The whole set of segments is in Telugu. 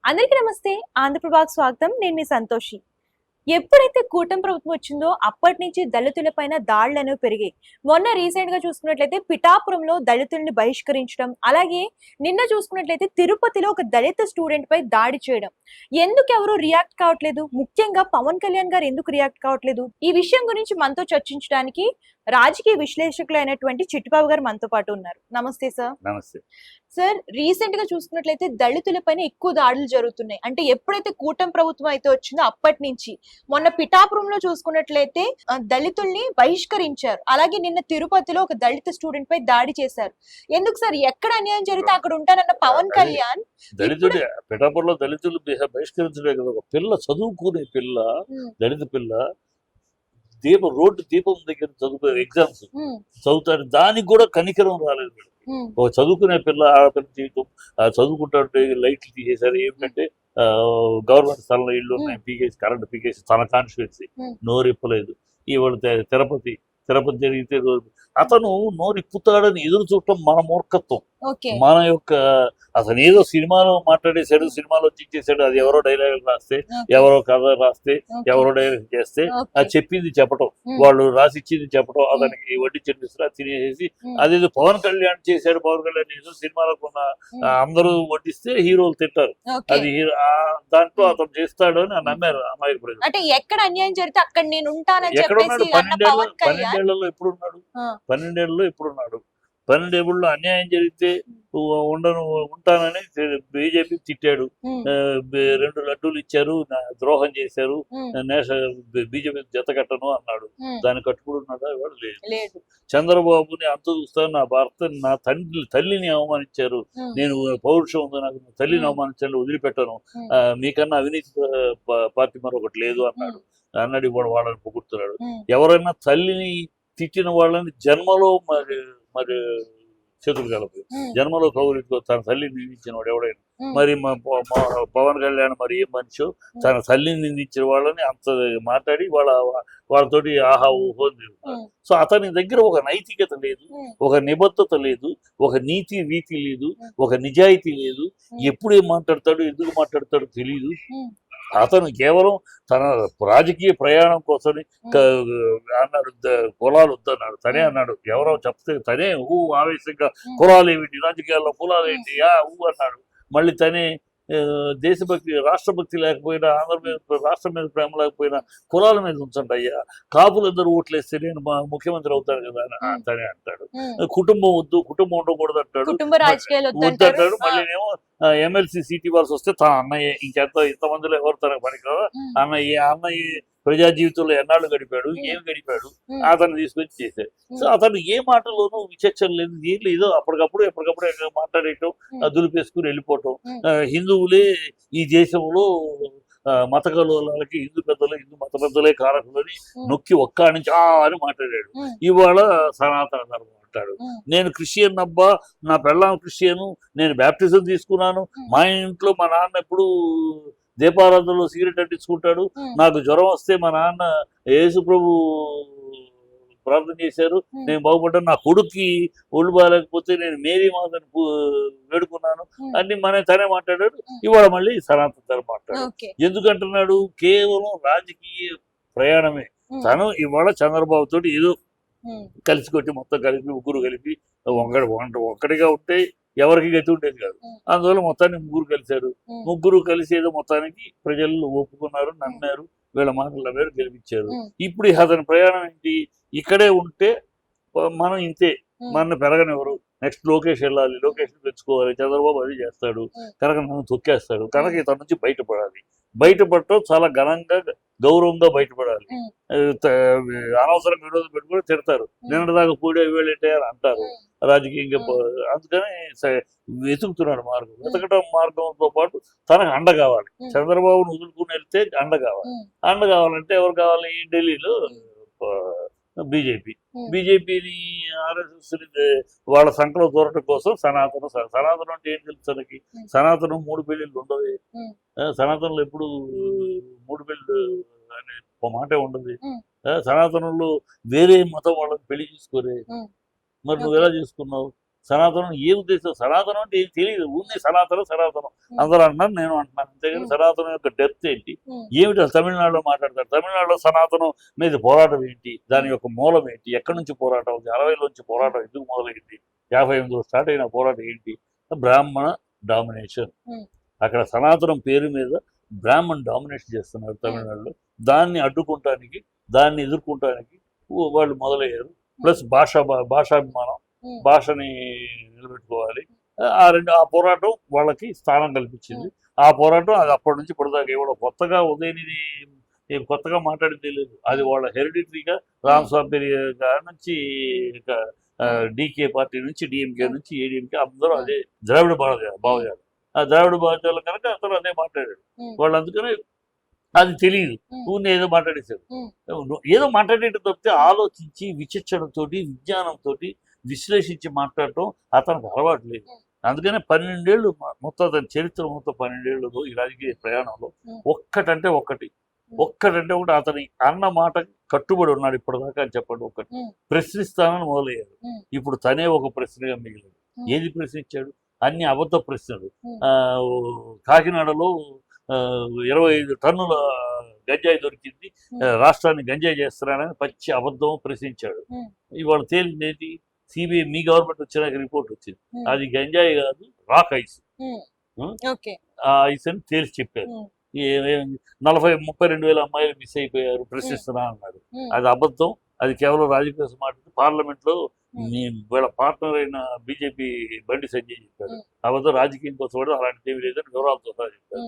అందరికీ నమస్తే. ఆంధ్రప్రభకు స్వాగతం. నేను మీ సంతోషి. ఎప్పుడైతే కూటమి ప్రభుత్వం వచ్చిందో అప్పటి నుంచి దళితులపైన దాడులనేవి పెరిగాయి. మొన్న రీసెంట్‌గా చూసుకున్నట్లయితే పిఠాపురంలో దళితుల్ని బహిష్కరించడం, అలాగే నిన్న చూసుకున్నట్లయితే తిరుపతిలో ఒక దళిత స్టూడెంట్‌పై దాడి చేయడం. ఎందుకెవరు రియాక్ట్ కావట్లేదు? ముఖ్యంగా పవన్ కళ్యాణ్ గారు ఎందుకు రియాక్ట్ కావట్లేదు? ఈ విషయం గురించి మనతో చర్చించడానికి రాజకీయ విశ్లేషకులైనటువంటి చిట్టిబాబు గారు మనతో పాటు ఉన్నారు. నమస్తే సార్. నమస్తే సార్, రీసెంట్ గా చూసుకున్నట్లయితే దళితులపైన ఎక్కువ దాడులు జరుగుతున్నాయి. అంటే ఎప్పుడైతే కూటమి ప్రభుత్వం అయితే వచ్చిందో అప్పటి నుంచి మొన్న పిఠాపురంలో చూసుకున్నట్లయితే దళితుల్ని బహిష్కరించారు. అలాగే నిన్న తిరుపతిలో ఒక దళిత స్టూడెంట్ పై దాడి చేశారు. ఎందుకు సార్? ఎక్కడ అన్యాయం జరిగితే అక్కడ ఉంటానన్న పవన్ కళ్యాణ్ దళితుడు పిఠాపురంలో దళితులు బహిష్కరించలే కదా. ఒక పిల్ల, చదువుకునే పిల్ల, దళిత పిల్ల రోడ్డు దీపం దగ్గర చదువుకునే ఎగ్జామ్స్ చదువుతాడు. దానికి కూడా కనికరం రాలేదు. ఒక చదువుకునే పిల్ల, ఆడపిల్ల జీవితం చదువుకుంటే లైట్లు తీసేశారు. ఏమిటంటే గవర్నమెంట్ స్థలంలో ఇళ్ళు ఉన్నాయి, పీకేసి కరెంట్ పీకేసి తన కాన్స్టిట్యున్సీ నోరిప్పలేదు. ఇవాళ తిరుపతి జరిగితే అతను నోరిప్పుతాడని ఎదురు చూడటం మన మూర్ఖత్వం. మన యొక్క అతను ఏదో సినిమాలో మాట్లాడేశాడు, సినిమాలో ఇచ్చేసాడు. అది ఎవరో డైలాగ్ రాస్తే, ఎవరో కథ రాస్తే, ఎవరో డైలాగ్ చేస్తే అది చెప్పింది చెప్పటం, వాళ్ళు రాసిచ్చింది చెప్పటం, అతనికి వడ్డించిన తినేసి అదేదో పవన్ కళ్యాణ్ చేశాడు, పవన్ కళ్యాణ్ చేశాడు సినిమాలకు ఉన్న అందరూ వడ్డిస్తే హీరోలు తింటారు. అది దాంట్లో అతను చేస్తాడు అని నమ్మారు అమ్మాయి ప్రజలు. అంటే ఎక్కడ అన్యాయం జరిగితే అక్కడ నేను ఉంటానని ఎక్కడ ఉన్నాడు? 12 ఎప్పుడున్నాడు? 12 అన్యాయం జరిగితే ఉంటానని బీజేపీ తిట్టాడు. 2 లడ్డూలు ఇచ్చారు, ద్రోహం చేశారు, బీజేపీ జత కట్టను అన్నాడు. దాన్ని కట్టుకుంటున్నాడా? ఇవాళ లేదు. చంద్రబాబుని అంత చూస్తాను, నా భర్త నా తల్లిని అవమానించారు, నేను పౌరుషం ఉంది నాకు, తల్లిని అవమానించాలని వదిలిపెట్టాను, మీకన్నా అవినీతి పార్టీ మరొకటి లేదు అన్నాడు. ఇవాడు వాళ్ళని పొగుడుతున్నాడు. ఎవరైనా తల్లిని తిట్టిన వాళ్ళని జన్మలో మరి చేతులు కలపదు. జన్మలో కౌలితో తన తల్లిని నిందించిన వాడు ఎవడైనా, మరి పవన్ కళ్యాణ్ మరి ఏం మనిషి, తన తల్లిని నిందించిన వాళ్ళని అంత మాట్లాడి వాళ్ళతోటి ఆహా ఊహో. సో అతని దగ్గర ఒక నైతికత లేదు, ఒక నిబద్ధత లేదు, ఒక నీతి రీతి లేదు, ఒక నిజాయితీ లేదు. ఎప్పుడు ఏం మాట్లాడతాడు, ఎందుకు మాట్లాడతాడో తెలియదు. అతను కేవలం తన రాజకీయ ప్రయాణం కోసమే అన్నాడు. కులాలు వద్దన్నాడు, తనే అన్నాడు. ఎవరో చెప్తే తనే ఆవేశంగా కులాలు ఏమిటి, రాజకీయాల్లో కులాలు ఏంటి అన్నాడు. మళ్ళీ తనే దేశభక్తి, రాష్ట్రభక్తి లేకపోయినా, ఆంధ్ర మీద రాష్ట్రం మీద ప్రేమ లేకపోయినా కులాల మీద ఉంచండి అయ్యా, కాపులందరూ ఓట్లేస్తే నేను ముఖ్యమంత్రి అవుతాను కదా అని తనే అంటాడు. కుటుంబం వద్దు, కుటుంబం ఉండకూడదు అంటాడు, వద్దంటాడు. మళ్ళీ ఏమో ఎమ్మెల్సీ సీట్ ఇవ్వాల్సి వస్తే తన అన్నయ్య, ఇంతమందిలో ఎవరు తనకు పని కదా, అన్నయ్య ప్రజా జీవితంలో ఎన్నాళ్ళు గడిపాడు, ఏం గడిపాడు, అతను తీసుకొచ్చి చేశాడు. సో అతను ఏ మాటలోనూ విచక్షణ లేదు, ఏం లేదో ఎప్పటికప్పుడు మాట్లాడేయటం, దులిపేసుకుని వెళ్ళిపోవటం. హిందువులే ఈ దేశంలో మత కలవలకి హిందూ మత పెద్దలే కారకులని నొక్కి ఒక్క నుంచి అని మాట్లాడాడు. ఇవాళ సనాతన ధర్మం అంటాడు. నేను క్రిస్టియన్ అబ్బా, నా పెళ్ళాం క్రిస్టియను, నేను బ్యాప్టిజం తీసుకున్నాను, మా ఇంట్లో మా నాన్న ఎప్పుడు దీపారాధనలో సిగరెట్ అంటించుకుంటాడు, నాకు జ్వరం వస్తే మా నాన్న యేసు ప్రభు ప్రార్థన చేశారు, నేను బాగుపడ్డాను, నా కొడుక్కి ఒళ్ళు బాగాలేకపోతే నేను మేరీ మాతను వేడుకున్నాను అన్ని తనే మాట్లాడాడు. ఇవాళ మళ్ళీ సనాతన ధర్మం మాట్లాడాడు. ఎందుకంటున్నాడు? కేవలం రాజకీయ ప్రయాణమే. తను ఇవాళ చంద్రబాబు తోటి ఏదో కలిసి కొట్టి మొత్తం కలిపి ముగ్గురు కలిపి ఒక్కడిగా ఉంటే ఎవరికి గతి ఉండేది కాదు. అందువల్ల మొత్తాన్ని ముగ్గురు కలిసి ఏదో మొత్తానికి ప్రజలు ఒప్పుకున్నారు, నమ్మారు, వీళ్ళ మాటలు నమ్మారు, గెలిపించారు. ఇప్పుడు అతని ప్రయాణం ఏంటి? ఇక్కడే ఉంటే మనం ఇంతే, మన పెరగనివ్వరు, నెక్స్ట్ లోకేష్ వెళ్ళాలి, లోకేష్ తెచ్చుకోవాలి, చంద్రబాబు అది చేస్తాడు కనుక నన్ను తొక్కేస్తాడు కనుక ఇతని నుంచి బయటపడటం చాలా ఘనంగా గౌరవంగా బయటపడాలి. అనవసరంగా విరోధం పెట్టుకుని తిడతారు, నిన్నటిదాకా పూడే వేళ్ళేంటాయని అంటారు రాజకీయంగా. అందుకని వెతుకుతున్నాడు మార్గం. వెతకటం మార్గంతో పాటు తనకు అండ కావాలి. చంద్రబాబును వదులుకుని వెళ్తే అండ కావాలంటే ఎవరు కావాలి? ఢిల్లీలో బీజేపీని ఆర్ఎస్ఎస్ వాళ్ళ సంఖ్యలో దూరటం కోసం సనాతనం అంటే ఏం తెలుసు తనకి? సనాతనం 3 పెళ్ళిళ్ళు ఉండదు. సనాతనంలో ఎప్పుడు 3 పెళ్ళిళ్ళు అనే మాటే ఉండదు. సనాతనంలో వేరే మతం వాళ్ళని పెళ్లి చేసుకోరే. మరి నువ్వు ఎలా చేసుకున్నావు? సనాతనం ఏ ఉద్దేశం? సనాతనం అంటే ఏం తెలియదు, ఉంది సనాతనం సనాతనం అందరూ అంటున్నారు, నేను అంటున్నాను అంతేగాని సనాతనం యొక్క డెప్త్ ఏంటి, ఏమిటి? తమిళనాడులో మాట్లాడతారు, తమిళనాడులో సనాతనం మీద పోరాటం ఏంటి, దాని యొక్క మూలం ఏంటి, ఎక్కడి నుంచి పోరాటం ఉంది, 60లోంచి పోరాటం ఎందుకు మొదలైంది, 58లో స్టార్ట్ అయిన పోరాటం ఏంటి? బ్రాహ్మణ డామినేషన్. అక్కడ సనాతనం పేరు మీద బ్రాహ్మణ్ డామినేషన్ చేస్తున్నారు తమిళనాడులో. దాన్ని అడ్డుకుంటానికి, దాన్ని ఎదుర్కొంటానికి వాళ్ళు మొదలయ్యారు. ప్లస్ భాషాభిమానం, భాషని నిలబెట్టుకోవాలి. ఆ పోరాటం వాళ్ళకి స్థానం కల్పించింది. ఆ పోరాటం అది అప్పటి నుంచి ఇప్పటిదాకా ఇవాళ కొత్తగా ఉదయనిధి కొత్తగా మాట్లాడింది లేదు. అది వాళ్ళ హెరిడిటరీగా రామస్వామి గారి నుంచి డీకే పార్టీ నుంచి, డిఎంకే నుంచి, ఏడీఎంకే అందరూ అదే ద్రావిడ భావజాలం. ఆ ద్రావిడ భావజాలం కనుక అతను అదే మాట్లాడాడు. వాళ్ళు అందుకనే అది తెలియదు, ఊరిని ఏదో మాట్లాడేశారు. ఏదో మాట్లాడేటం తప్పితే ఆలోచించి విచక్షణతోటి విజ్ఞానంతో విశ్లేషించి మాట్లాడటం అతనికి అలవాటు లేదు. అందుకనే 12 ఏళ్ళు మొత్తం అతని చరిత్ర మొత్తం 12 ఏళ్ళలో ఈ రాజకీయ ప్రయాణంలో ఒక్కటంటే ఒకటి అతని అన్న మాట కట్టుబడి ఉన్నాడు ఇప్పటిదాకా అని చెప్పండి. ఒకటి ప్రశ్నిస్తానని మొదలయ్యాడు. ఇప్పుడు తనే ఒక ప్రశ్నగా మిగిలాడు. ఏది ప్రశ్నించాడు? అన్ని అబద్ధ ప్రశ్నలు. కాకినాడలో 25 టన్నుల గంజాయి దొరికింది, రాష్ట్రాన్ని గంజాయి చేస్తున్నానని పచ్చి అబద్ధం ప్రశ్నించాడు. ఇవాళ తేలిందేంటి? సిబిఐ మీ గవర్నమెంట్ వచ్చినాక రిపోర్ట్ వచ్చింది, అది గంజాయి కాదు, రాక్ ఐస్. ఆ ఐస్ అని తేల్చి చెప్పారు. 32,000 అమ్మాయిలు మిస్ అయిపోయారు, ప్రశ్నిస్తున్నా అన్నాడు. అది అబద్ధం, అది కేవలం రాజకీయ మాట. పార్లమెంట్ లో వీళ్ళ పార్ట్నర్ అయిన బీజేపీ బండి సంజయ్ చెప్పాడు, అబద్ధం, రాజకీయం కోసం కూడా అలాంటిది ఏమి లేదని వివరాలతో సహా చెప్పారు.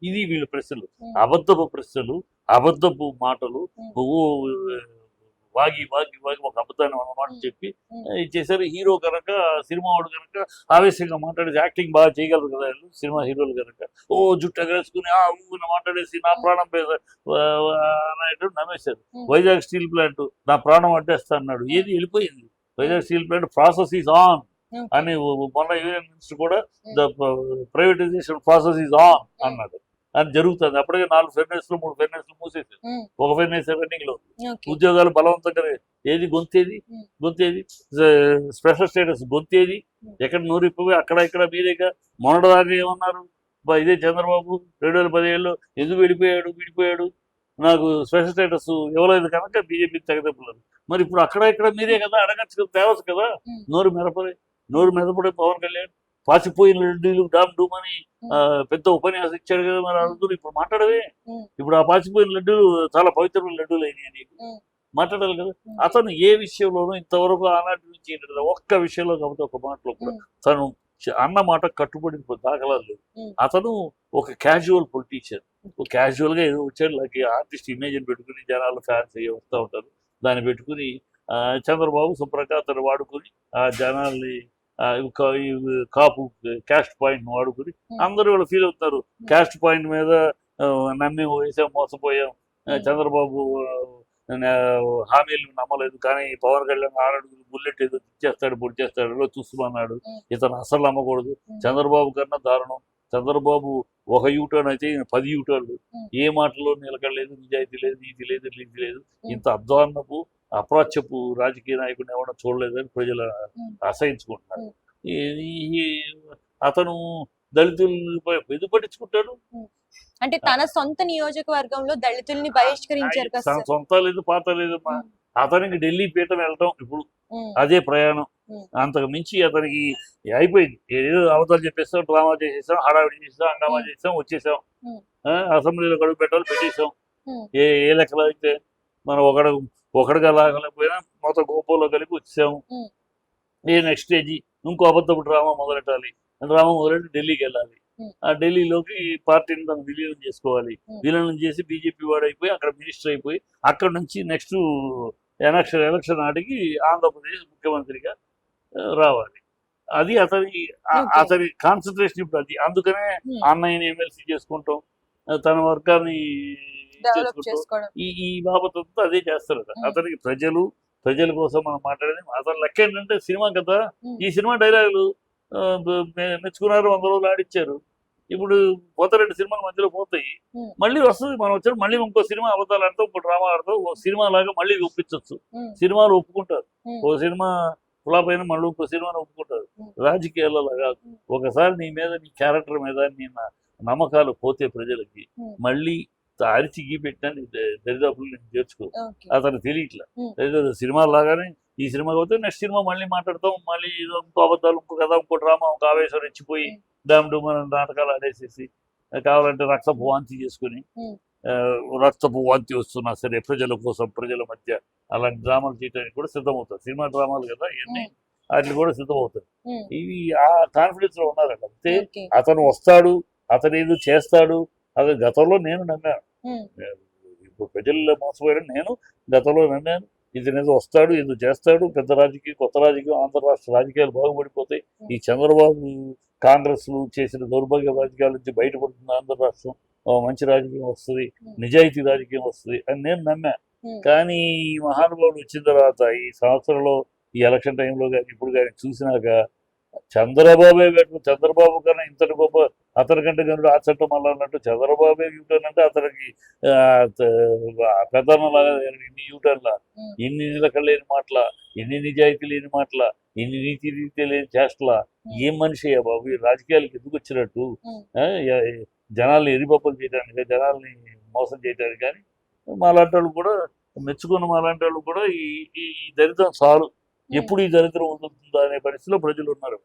ఇది వీళ్ళ ప్రశ్నలు, అబద్ధపు ప్రశ్నలు, అబద్ధపు మాటలు, వాగి ఒక అబద్ధాన్ని అన్నమాట చెప్పి చేశారు. హీరో కనుక, సినిమా వాడు కనుక ఆవేశంగా మాట్లాడేసి యాక్టింగ్ బాగా చేయగలరు కదా సినిమా హీరోలు కనుక, జుట్టు ఎగరేసుకుని మాట్లాడేసి నా ప్రాణం అనేట్టు నమ్మేశారు. వైజాగ్ స్టీల్ ప్లాంట్ నా ప్రాణం అడ్డేస్తా అన్నాడు, ఏది వెళ్ళిపోయింది. Vizag steel plant process is on అని మొన్న యూనియన్ మినిస్టర్ కూడా the privatisation process is on అన్నాడు. అది జరుగుతుంది. అప్పటికే 4 ఫెర్నెస్లు 3 ఫెర్నెస్లు మూసేసారు, ఒక ఫెర్నెస్ రన్నింగ్ లో. ఉద్యోగాలు బలవంతంగా ఏది గొంతేది స్పెషల్ స్టేటస్ గొంతేది ఎక్కడ నూరిపోయి అక్కడ ఇక్కడ మీరేగా. మొన్నటిదాకా ఏమన్నారు, ఇదే చంద్రబాబు 2017లో ఎందుకు విడిపోయాడు నాకు స్పెషల్ స్టేటస్ ఇవ్వలేదు కనుక బీజేపీ తెగదెబ్బలేదు. మరి ఇప్పుడు అక్కడ ఇక్కడ మీరే కదా అడగచ్చు కదా, తేవచ్చు కదా. నోరు మెదపడే పవన్ కళ్యాణ్ పాచిపోయిన లడ్డూలు డామ్ డూమ్ అని పెద్ద ఉపన్యాసం ఇచ్చాడు కదా, మరి అడుగుతులు ఇప్పుడు మాట్లాడవే. ఇప్పుడు ఆ పాచిపోయిన లడ్డూలు చాలా పవిత్రమైన లడ్డూలు అయినాయి అని మాట్లాడాలి కదా. అతను ఏ విషయంలోనూ ఇంతవరకు ఆనాటి నుంచి ఒక్క విషయంలో కాబట్టి ఒక మాటలో కూడా తను అన్న మాట కట్టుబడి దాఖలాలు లేదు. అతను ఒక క్యాజువల్ పొలిటీషియన్, క్యాజువల్ గా ఏదో వచ్చాడు, ఆర్టిస్ట్ ఇమేజ్ పెట్టుకుని జనాలు ఫ్యాన్స్ అయ్యి వస్తూ ఉంటారు, దాన్ని పెట్టుకుని చంద్రబాబు శుభ్రంగా అతను వాడుకుని ఆ జనాల్ని కాపు క్యాస్ట్ పాయింట్ వాడుకుని అందరూ వాళ్ళు ఫీల్ అవుతారు. క్యాస్ట్ పాయింట్ మీద నమ్మి వేసాం, మోసపోయాం, చంద్రబాబు హామీలు నమ్మలేదు, కానీ పవన్ కళ్యాణ్ 6 అడుగులు బుల్లెట్ ఏదో పొడి చేస్తాడు చూస్తున్నాడు, ఇతను అసలు నమ్మకూడదు. చంద్రబాబు కన్నా దారుణం. చంద్రబాబు ఒక యూటర్న్ అయితే 10 యూటర్న్లు, ఏ మాటలో నిలకడలేదు, నిజాయితీ లేదు, నీతి లేదు. ఇంత అధ్వాన్నపు అప్రాచ్యపు రాజకీయ నాయకుడిని ఎవరైనా చూడలేదని ప్రజలు అసహించుకుంటున్నారు. అతను దళితులు ఎందుకు పట్టించుకుంటాడు? అంటే తన సొంత నియోజకవర్గంలో దళితుల్ని బహిష్కరించారు. తన సొంత లేదు, పాత లేదు. అతనికి ఢిల్లీ పీఠం వెళ్ళటం ఇప్పుడు అదే ప్రయాణం. అంతకు మించి అతనికి అయిపోయింది. ఏదో అవతలు చెప్పేస్తాం, డ్రామా చేసేసాం, హడావిడి చేసేసాం, హంగామా చేసాం, వచ్చేసాం. అసెంబ్లీలో గడువు పెట్టేసాం. ఏ లెక్కలో అయితే మనం ఒకటిగా లాగలేకపోయినా మొత్తం గోపంలో కలిపి వచ్చేసాము. నెక్స్ట్ స్టేజీ ఇంకో అబద్ధపు డ్రామా మొదలెట్టాలి. డ్రామా మొదలెట్టి ఢిల్లీకి వెళ్ళాలి. ఆ ఢిల్లీలోకి పార్టీని తను విలీనం చేసుకోవాలి. విలీనం చేసి బీజేపీ వాడు అయిపోయి అక్కడ మినిస్టర్ అయిపోయి అక్కడ నుంచి నెక్స్ట్ ఎలక్షన్ నాటికి ఆంధ్రప్రదేశ్ ముఖ్యమంత్రిగా రావాలి. అది అతని కాన్సన్ట్రేషన్ ఇప్పుడు అది. అందుకనే అన్నయ్యని ఎమ్మెల్సీ చేసుకుంటాం, తన వర్గాన్ని చేసుకుంటాం. ఈ బాబతంతా అదే చేస్తారు. అతనికి ప్రజల కోసం మనం మాట్లాడేది. అతని లెక్క ఏంటంటే సినిమా కదా, ఈ సినిమా డైలాగులు మెచ్చుకున్నారు, 100 రోజులు ఆడిచ్చారు. ఇప్పుడు పోతారెడ్డి సినిమాల మధ్యలో పోతాయి, మళ్ళీ వస్తుంది. మనం వచ్చాడు మళ్ళీ ఇంకో సినిమా అబద్ధాలు ఆడతాం, ఇంకో డ్రామా ఆడతాం, ఓ సినిమా లాగా మళ్ళీ ఒప్పించవచ్చు. సినిమాలు ఒప్పుకుంటారు. ఓ సినిమా ఫ్లాప్ అయినా మళ్ళీ ఇంకో సినిమాని ఒప్పుకుంటారు. రాజకీయాల్లో అలా కాదు. ఒకసారి నీ మీద నీ క్యారెక్టర్ మీద నీ నమ్మకాలు పోతే ప్రజలకి మళ్ళీ అరిచి గీ పెట్టినా నీ దరిదాపులు నేను చేర్చుకో. ఓకే. అతను తెలియట్లా. ఏదో సినిమా లాగానే ఈ సినిమా పోతే నెక్స్ట్ సినిమా మళ్ళీ మాట్లాడతాం, మళ్ళీ ఏదో ఇంకో అబద్ధాలు, ఇంకో కథ, ఇంకో డ్రామా, ఇంకో ఆవేశం రెచ్చిపోయి డామ్ డూమ్ అని నాటకాలు ఆడేసేసి కావాలంటే రక్తపు వాంతి చేసుకుని రక్తపు వాంతి వస్తున్నా సరే ప్రజల కోసం ప్రజల మధ్య అలాంటి డ్రామాలు చేయడానికి కూడా సిద్ధమవుతారు. సినిమా డ్రామాలు కదా ఇవన్నీ, వాటిని కూడా సిద్ధమవుతారు. ఇవి ఆ కాన్ఫిడెన్స్ లో ఉన్నారండి. అంతే ఓకే. అతను వస్తాడు, అతను ఏదో చేస్తాడు. అది గతంలో నేను నమ్మాను. ఇప్పుడు ప్రజల్లో మోసపోయాడని నేను గతంలో నమ్మాను. ఇతనేదో వస్తాడు, ఏదో చేస్తాడు, పెద్ద రాజకీయం, కొత్త రాజకీయం, ఆంధ్ర రాష్ట్ర రాజకీయాలు బాగుపడిపోతాయి. ఈ చంద్రబాబు కాంగ్రెస్ చేసిన దౌర్భాగ్య రాజకీయాల నుంచి బయటపడుతుంది ఆంధ్ర రాష్ట్రం, మంచి రాజకీయం వస్తుంది, నిజాయితీ రాజకీయం వస్తుంది అని నేను నమ్మా. కానీ ఈ మహానుభావుడు వచ్చిన తర్వాత ఈ సంవత్సరంలో ఈ ఎలక్షన్ టైంలో కానీ ఇప్పుడు కానీ చూసినాక చంద్రబాబే చంద్రబాబు కన్నా ఇంతటి గొప్ప అతని కంటే కనుక ఆ చట్టం మళ్ళీ అన్నట్టు చంద్రబాబే యూటర్న్ అంటే అతనికి పెద్దన్నలాగా ఇన్ని యూటర్న్ల, ఇన్ని నిలకడ లేని మాటల, ఇన్ని నిజాయితీ లేని మాటల, ఇన్ని నీతి లేని చేష్టల, ఏం మనిషి అయ్యా బాబు ఈ రాజకీయాలకు ఎందుకు వచ్చినట్టు? జనాల్ని ఎరిపప్పులు చేయడానికి, జనాల్ని మోసం చేయడానికి. కానీ మాలాంటి వాళ్ళు కూడా మెచ్చుకున్న మాలాంటి వాళ్ళు కూడా ఈ దరిద్రం చాలు, ఎప్పుడు ఈ దరిద్రం ఉంటుందా అనే పరిస్థితిలో ప్రజలు ఉన్నారు.